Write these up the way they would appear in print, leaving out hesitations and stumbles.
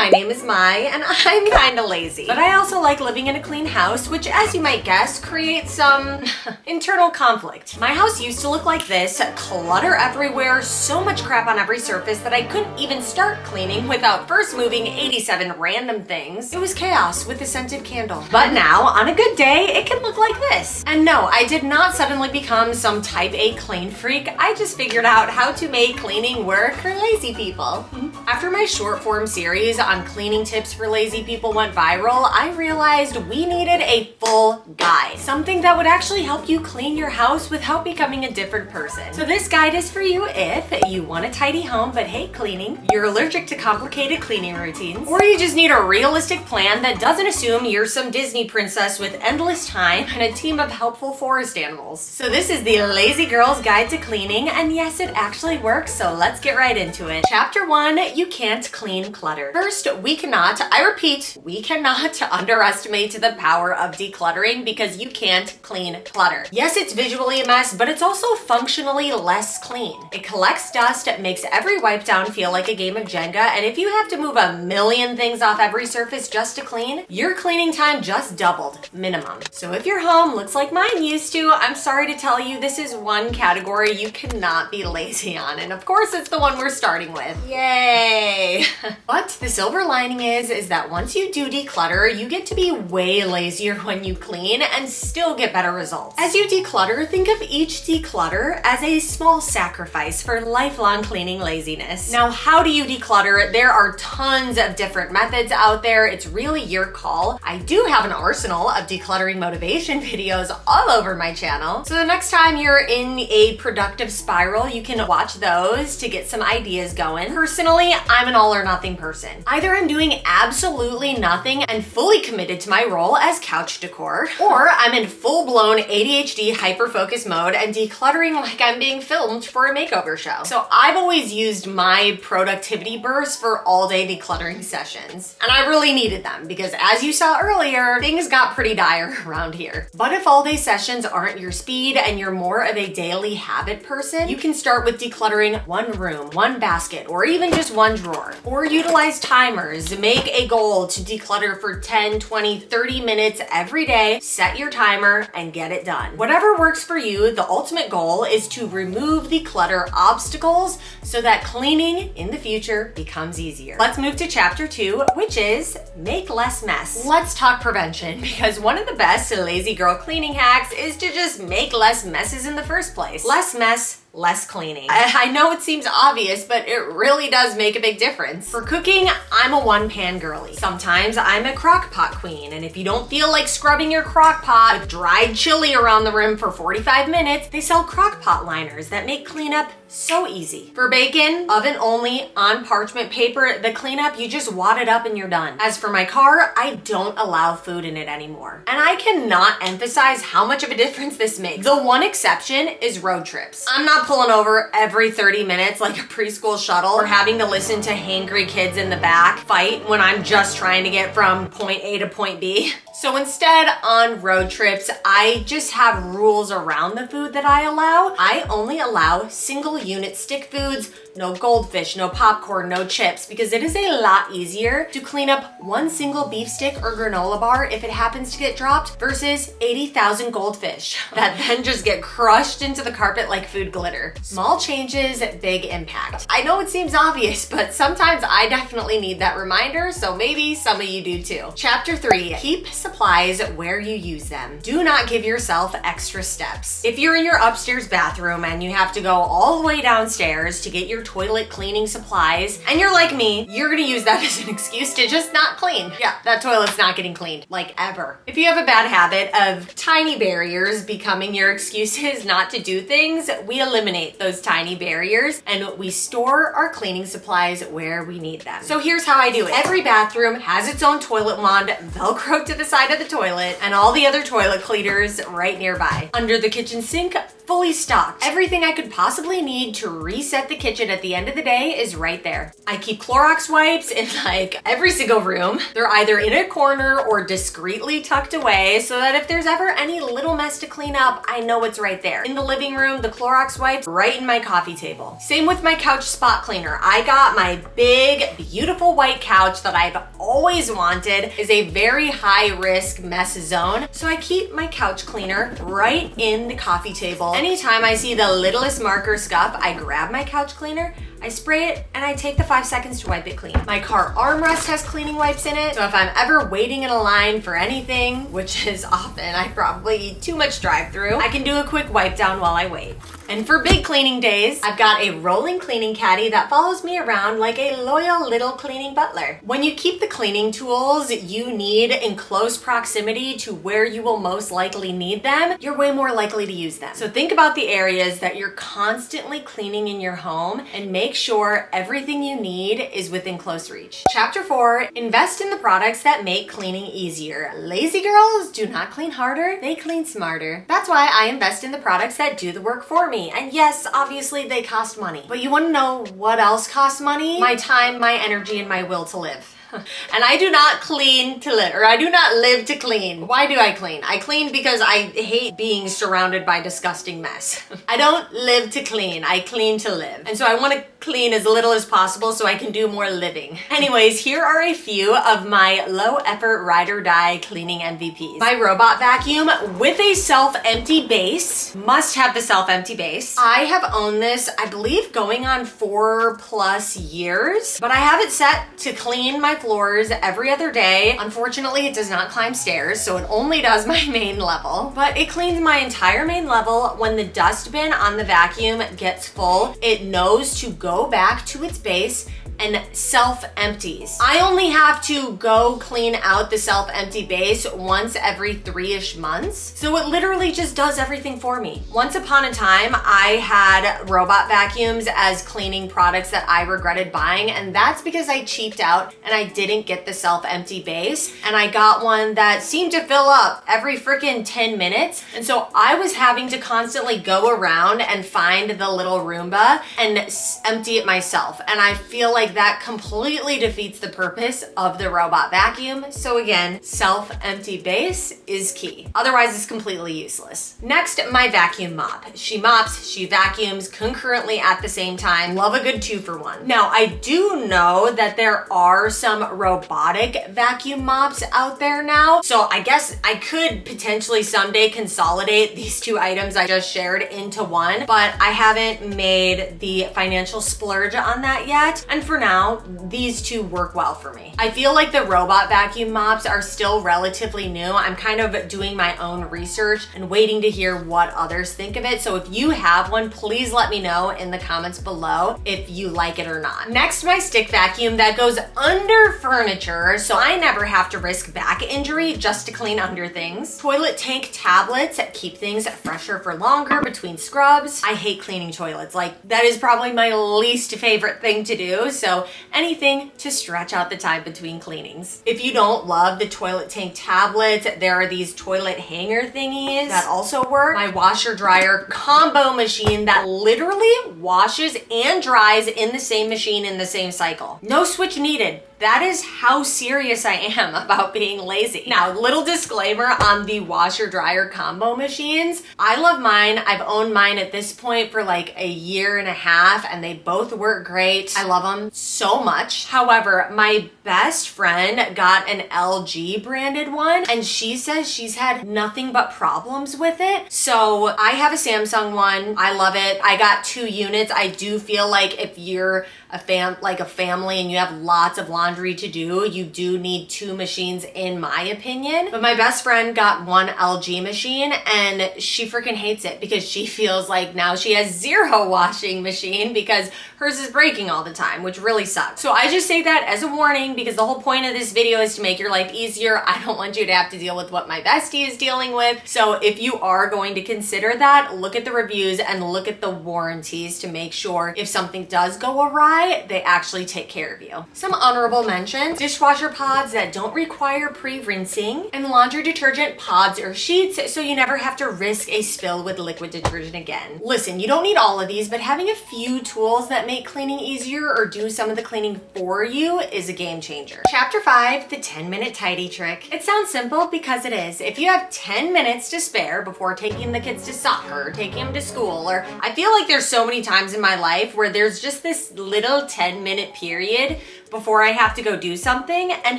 my name is Mai, and I'm kinda lazy. But I also like living in a clean house, which, as you might guess, creates some internal conflict. My house used to look like this, clutter everywhere, so much crap on every surface that I couldn't even start cleaning without first moving 87 random things. It was chaos with a scented candle. But now, on a good day, it can look like this. And no, I did not suddenly become some type A clean freak. I just figured out how to make cleaning work for lazy people. After my short form series on cleaning tips for lazy people went viral, I realized we needed a full guide. Something that would actually help you clean your house without becoming a different person. So this guide is for you if you want a tidy home but hate cleaning, you're allergic to complicated cleaning routines, or you just need a realistic plan that doesn't assume you're some Disney princess with endless time and a team of helpful forest animals. So this is the Lazy Girl's Guide to Cleaning, and yes, it actually works, so let's get right into it. Chapter 1, you can't clean clutter. First, we cannot, I repeat, we cannot underestimate the power of decluttering because you can't clean clutter. Yes, it's visually a mess, but it's also functionally less clean. It collects dust, it makes every wipe down feel like a game of Jenga, and if you have to move a million things off every surface just to clean, your cleaning time just doubled, minimum. So if your home looks like mine used to, I'm sorry to tell you, this is one category you cannot be lazy on, and of course it's the one we're starting with. Yay! But the silver lining is that once you do declutter, you get to be way lazier when you clean and still get better results. As you declutter, think of each declutter as a small sacrifice for lifelong cleaning laziness. Now, how do you declutter? There are tons of different methods out there. It's really your call. I do have an arsenal of decluttering motivation videos all over my channel. So the next time you're in a productive spiral, you can watch those to get some ideas going. Personally, I'm an all or nothing person. Either I'm doing absolutely nothing and fully committed to my role as couch decor, or I'm in full-blown ADHD hyper-focus mode and decluttering like I'm being filmed for a makeover show. So I've always used my productivity bursts for all-day decluttering sessions. And I really needed them because, as you saw earlier, things got pretty dire around here. But if all-day sessions aren't your speed and you're more of a daily habit person, you can start with decluttering one room, one basket, or even just one drawer. Or utilize timers. Make a goal to declutter for 10, 20, 30 minutes every day. Set your timer and get it done. Whatever works for you, the ultimate goal is to remove the clutter obstacles so that cleaning in the future becomes easier. Let's move to chapter 2, which is make less mess. Let's talk prevention, because one of the best lazy girl cleaning hacks is to just make less messes in the first place. Less mess, less cleaning. I know it seems obvious, but it really does make a big difference. For cooking, I'm a one-pan girly. Sometimes I'm a crock pot queen, and if you don't feel like scrubbing your crock pot with dried chili around the rim for 45 minutes, they sell crock pot liners that make cleanup so easy. For bacon, oven only, on parchment paper, the cleanup, you just wad it up and you're done. As for my car, I don't allow food in it anymore. And I cannot emphasize how much of a difference this makes. The one exception is road trips. I'm not pulling over every 30 minutes like a preschool shuttle or having to listen to hangry kids in the back fight when I'm just trying to get from point A to point B. So instead, on road trips, I just have rules around the food that I allow. I only allow single unit stick foods, no goldfish, no popcorn, no chips, because it is a lot easier to clean up one single beef stick or granola bar if it happens to get dropped versus 80,000 goldfish that then just get crushed into the carpet like food glitter. Small changes, big impact. I know it seems obvious, but sometimes I definitely need that reminder, so maybe some of you do too. Chapter 3, keep supplies where you use them. Do not give yourself extra steps. If you're in your upstairs bathroom and you have to go all the way downstairs to get your toilet cleaning supplies, and you're like me, you're gonna use that as an excuse to just not clean. Yeah, that toilet's not getting cleaned, like ever. If you have a bad habit of tiny barriers becoming your excuses not to do things, we eliminate those tiny barriers and we store our cleaning supplies where we need them. So here's how I do it. Every bathroom has its own toilet wand velcroed to the side of the toilet and all the other toilet cleaners right nearby. Under the kitchen sink, fully stocked. Everything I could possibly need to reset the kitchen at the end of the day is right there. I keep Clorox wipes in like every single room. They're either in a corner or discreetly tucked away so that if there's ever any little mess to clean up, I know it's right there. In the living room, the Clorox wipes right in my coffee table. Same with my couch spot cleaner. I got my big, beautiful white couch that I've always wanted. Is a very high risk mess zone. So I keep my couch cleaner right in the coffee table. Anytime I see the littlest marker scuff, I grab my couch cleaner, I spray it, and I take the 5 seconds to wipe it clean. My car armrest has cleaning wipes in it, so if I'm ever waiting in a line for anything, which is often, I probably eat too much drive-through, I can do a quick wipe down while I wait. And for big cleaning days, I've got a rolling cleaning caddy that follows me around like a loyal little cleaning butler. When you keep the cleaning tools you need in close proximity to where you will most likely need them, you're way more likely to use them. So think about the areas that you're constantly cleaning in your home and make sure everything you need is within close reach. Chapter 4, invest in the products that make cleaning easier. Lazy girls do not clean harder, they clean smarter. That's why I invest in the products that do the work for me. And yes, obviously they cost money. But you want to know what else costs money? My time, my energy, and my will to live. And I do not clean to live, or I do not live to clean. Why do I clean? I clean because I hate being surrounded by disgusting mess. I don't live to clean, I clean to live. And so I want to clean as little as possible so I can do more living. Anyways, here are a few of my low effort ride or die cleaning MVPs. My robot vacuum with a self-empty base. Must have the self-empty base. I have owned this, I believe, going on 4+ years, but I have it set to clean my floors every other day. Unfortunately, it does not climb stairs, so it only does my main level, but it cleans my entire main level. When the dustbin on the vacuum gets full, it knows to go back to its base and self-empties. I only have to go clean out the self-empty base once every 3-ish months. So it literally just does everything for me. Once upon a time, I had robot vacuums as cleaning products that I regretted buying, and that's because I cheaped out and I didn't get the self-empty base, and I got one that seemed to fill up every freaking 10 minutes. And so I was having to constantly go around and find the little Roomba and empty it myself. And I feel like that completely defeats the purpose of the robot vacuum. So again, self-empty base is key. Otherwise, it's completely useless. Next, my vacuum mop. She mops, she vacuums concurrently at the same time. Love a good 2-for-1. Now, I do know that there are some robotic vacuum mops out there now. So I guess I could potentially someday consolidate these 2 items I just shared into one, but I haven't made the financial splurge on that yet. And for now, these 2 work well for me. I feel like the robot vacuum mops are still relatively new. I'm kind of doing my own research and waiting to hear what others think of it. So if you have one, please let me know in the comments below if you like it or not. Next, my stick vacuum that goes under furniture, so I never have to risk back injury just to clean under things. Toilet tank tablets that keep things fresher for longer between scrubs. I hate cleaning toilets. Like, that is probably my least favorite thing to do. So anything to stretch out the time between cleanings. If you don't love the toilet tank tablets, there are these toilet hanger thingies that also work. My washer dryer combo machine that literally washes and dries in the same machine in the same cycle. No switch needed. That is how serious I am about being lazy. Now, little disclaimer on the washer dryer combo machines. I love mine. I've owned mine at this point for like a year and a half, and they both work great. I love them so much. However, my best friend got an LG branded one, and she says she's had nothing but problems with it. So I have a Samsung one. I love it. I got 2 units. I do feel like if you're a family and you have lots of laundry to do, you do need 2 machines in my opinion. But my best friend got one LG machine and she freaking hates it because she feels like now she has 0 washing machine because hers is breaking all the time, which really sucks. So I just say that as a warning because the whole point of this video is to make your life easier. I don't want you to have to deal with what my bestie is dealing with. So if you are going to consider that, look at the reviews and look at the warranties to make sure if something does go awry, why? They actually take care of you. Some honorable mentions: dishwasher pods that don't require pre-rinsing, and laundry detergent pods or sheets so you never have to risk a spill with liquid detergent again. Listen, you don't need all of these, but having a few tools that make cleaning easier or do some of the cleaning for you is a game changer. Chapter 5, the 10-minute tidy trick. It sounds simple because it is. If you have 10 minutes to spare before taking the kids to soccer or taking them to school, or I feel like there's so many times in my life where there's just this little 10-minute period before I have to go do something, and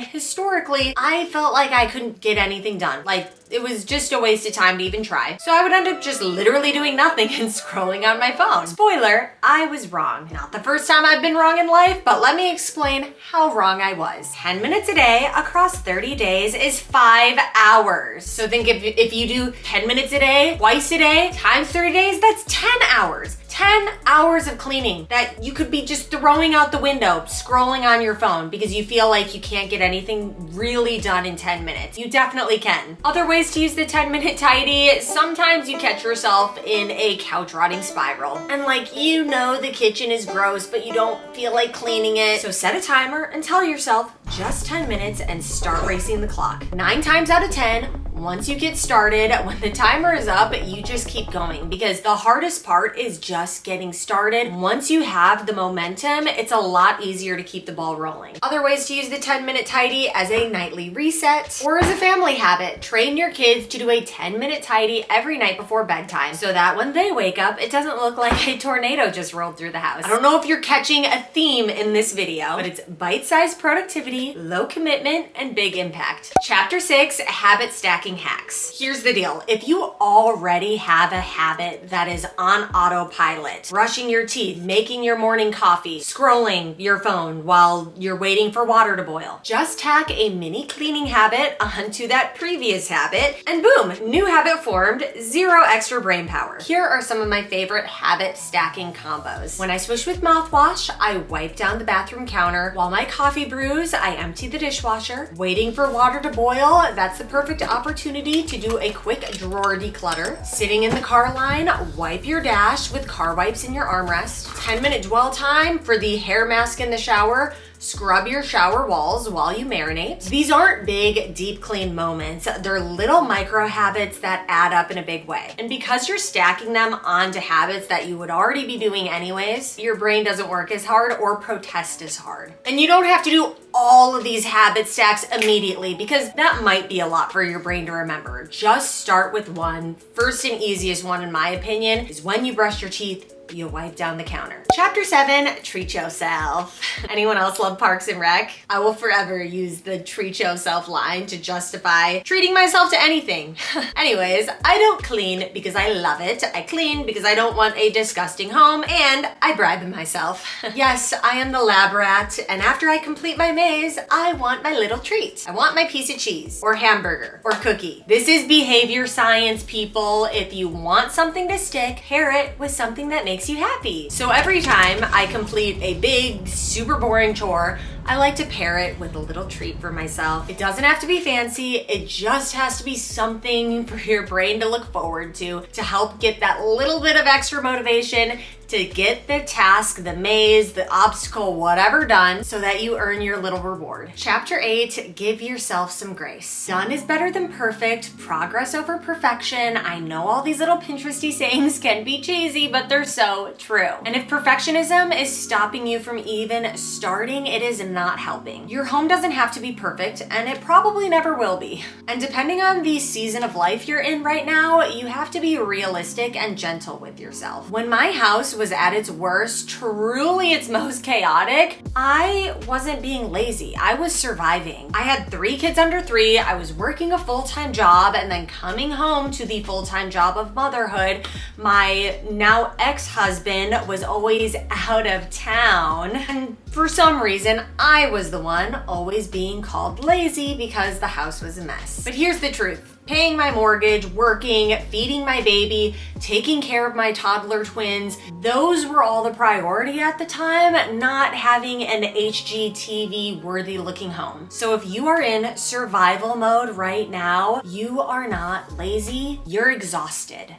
historically I felt like I couldn't get anything done. Like, it was just a waste of time to even try. So I would end up just literally doing nothing and scrolling on my phone. Spoiler, I was wrong. Not the first time I've been wrong in life, but let me explain how wrong I was. 10 minutes a day across 30 days is 5 hours. So think if you do 10 minutes a day, twice a day, times 30 days, that's 10 hours. 10 hours of cleaning that you could be just throwing out the window, scrolling on your phone because you feel like you can't get anything really done in 10 minutes. You definitely can. Other ways to use the 10-minute tidy: sometimes you catch yourself in a couch rotting spiral. And the kitchen is gross, but you don't feel like cleaning it. So set a timer and tell yourself just 10 minutes and start racing the clock. 9 times out of 10, once you get started, when the timer is up, you just keep going, because the hardest part is just getting started. Once you have the momentum, it's a lot easier to keep the ball rolling. Other ways to use the 10-minute tidy: as a nightly reset or as a family habit. Train your kids to do a 10-minute tidy every night before bedtime so that when they wake up, it doesn't look like a tornado just rolled through the house. I don't know if you're catching a theme in this video, but it's bite-sized productivity, low commitment, and big impact. Chapter 6, habit stacking hacks. Here's the deal. If you already have a habit that is on autopilot, brushing your teeth, making your morning coffee, scrolling your phone while you're waiting for water to boil, just tack a mini cleaning habit onto that previous habit and boom, new habit formed, 0 extra brain power. Here are some of my favorite habit stacking combos. When I swish with mouthwash, I wipe down the bathroom counter. While my coffee brews, I empty the dishwasher. Waiting for water to boil, that's the perfect opportunity to do a quick drawer declutter. Sitting in the car line, wipe your dash with car wipes in your armrest. 10-minute dwell time for the hair mask in the shower. Scrub your shower walls while you marinate. These aren't big, deep clean moments. They're little micro habits that add up in a big way. And because you're stacking them onto habits that you would already be doing anyways, your brain doesn't work as hard or protest as hard. And you don't have to do all of these habit stacks immediately, because that might be a lot for your brain to remember. Just start with one. First and easiest one, in my opinion, is when you brush your teeth, you wipe down the counter. Chapter 7, treat yourself. Anyone else love Parks and Rec? I will forever use the treat yourself line to justify treating myself to anything. Anyways, I don't clean because I love it. I clean because I don't want a disgusting home, and I bribe myself. Yes, I am the lab rat, and after I complete my maze, I want my little treat. I want my piece of cheese or hamburger or cookie. This is behavior science, people. If you want something to stick, pair it with something that makes you happy. So every time I complete a big, super boring chore, I like to pair it with a little treat for myself. It doesn't have to be fancy. It just has to be something for your brain to look forward to help get that little bit of extra motivation to get the task, the maze, the obstacle, whatever done, so that you earn your little reward. Chapter 8, give yourself some grace. Done is better than perfect. Progress over perfection. I know all these little Pinteresty sayings can be cheesy, but they're so true. And if perfectionism is stopping you from even starting, it is not helping. Your home doesn't have to be perfect, and it probably never will be. And depending on the season of life you're in right now, you have to be realistic and gentle with yourself. When my house was at its worst, truly its most chaotic, I wasn't being lazy. I was surviving. I had 3 kids under 3. I was working a full-time job and then coming home to the full-time job of motherhood. My now ex-husband was always out of town, and for some reason, I was the one always being called lazy because the house was a mess. But here's the truth. Paying my mortgage, working, feeding my baby, taking care of my toddler twins, those were all the priority at the time, not having an HGTV worthy looking home. So if you are in survival mode right now, you are not lazy, you're exhausted.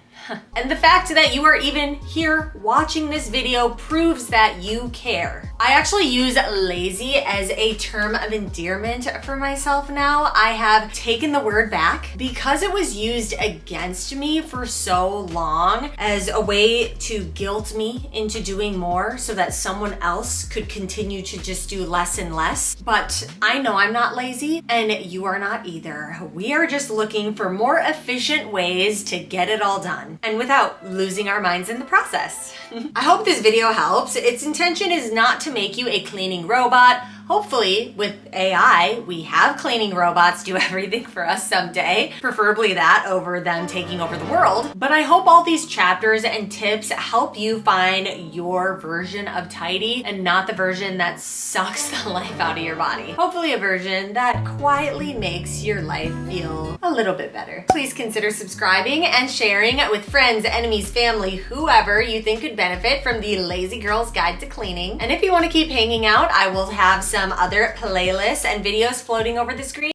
And the fact that you are even here watching this video proves that you care. I actually use lazy as a term of endearment for myself now. I have taken the word back because it was used against me for so long as a way to guilt me into doing more so that someone else could continue to just do less and less. But I know I'm not lazy and you are not either. We are just looking for more efficient ways to get it all done and without losing our minds in the process. I hope this video helps. Its intention is not to make you a cleaning robot. Hopefully, with AI, we have cleaning robots do everything for us someday, preferably that over them taking over the world. But I hope all these chapters and tips help you find your version of tidy and not the version that sucks the life out of your body. Hopefully a version that quietly makes your life feel a little bit better. Please consider subscribing and sharing with friends, enemies, family, whoever you think could benefit from the Lazy Girl's Guide to Cleaning. And if you want to keep hanging out, I will have some other playlists and videos floating over the screen.